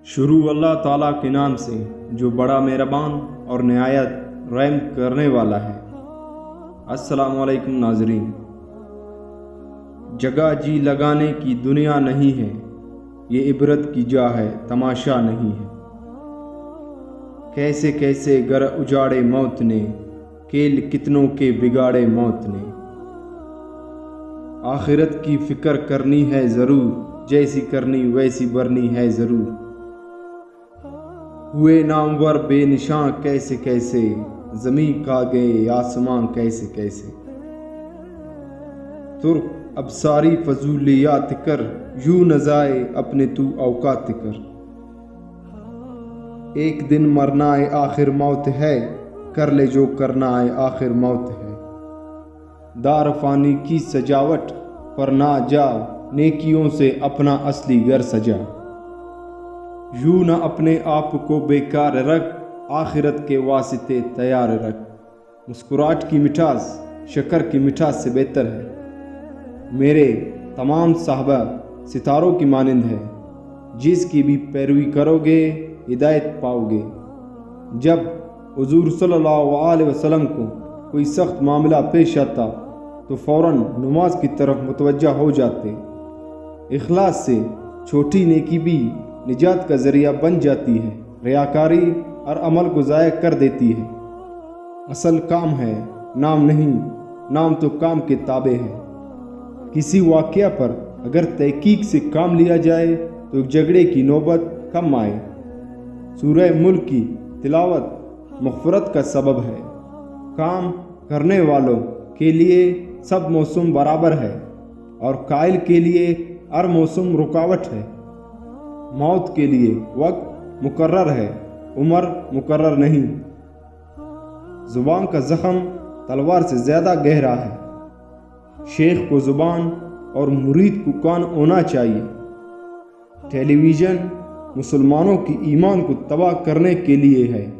شروع اللہ تعالیٰ کے نام سے جو بڑا مہربان اور نہایت رحم کرنے والا ہے۔ السلام علیکم ناظرین۔ جگہ جی لگانے کی دنیا نہیں ہے، یہ عبرت کی جا ہے، تماشا نہیں ہے۔ کیسے کیسے گھر اجاڑے موت نے، کھیل کتنوں کے بگاڑے موت نے۔ آخرت کی فکر کرنی ہے ضرور، جیسی کرنی ویسی برنی ہے ضرور۔ ہوئے نامور بے نشاں کیسے کیسے، زمین کھا گئے آسمان کیسے کیسے۔ ترک اب ساری فضولیات کر، یوں نہ جائے اپنے تو اوقات کر۔ ایک دن مرنا ہے آخر موت ہے، کر لے جو کرنا ہے آخر موت ہے۔ دار فانی کی سجاوٹ پر نہ جا، نیکیوں سے اپنا اصلی گھر سجا۔ یوں نہ اپنے آپ کو بیکار رکھ، آخرت کے واسطے تیار رکھ۔ مسکراہٹ کی مٹھاس شکر کی مٹھاس سے بہتر ہے۔ میرے تمام صحابہ ستاروں کی مانند ہے، جس کی بھی پیروی کرو گے ہدایت پاؤ گے۔ جب حضور صلی اللہ علیہ وسلم کو کوئی سخت معاملہ پیش آتا تو فوراً نماز کی طرف متوجہ ہو جاتے۔ اخلاص سے چھوٹی نیکی بھی نجات کا ذریعہ بن جاتی ہے، ریاکاری اور عمل کو ضائع کر دیتی ہے۔ اصل کام ہے، نام نہیں، نام تو کام کے تابع ہے۔ کسی واقعہ پر اگر تحقیق سے کام لیا جائے تو ایک جھگڑے کی نوبت کم آئے۔ سورہ ملک کی تلاوت مغفرت کا سبب ہے۔ کام کرنے والوں کے لیے سب موسم برابر ہے اور قائل کے لیے ہر موسم رکاوٹ ہے۔ موت کے لیے وقت مقرر ہے، عمر مقرر نہیں۔ زبان کا زخم تلوار سے زیادہ گہرا ہے۔ شیخ کو زبان اور مرید کو کان ہونا چاہیے۔ ٹیلی ویژن مسلمانوں کی ایمان کو تباہ کرنے کے لیے ہے۔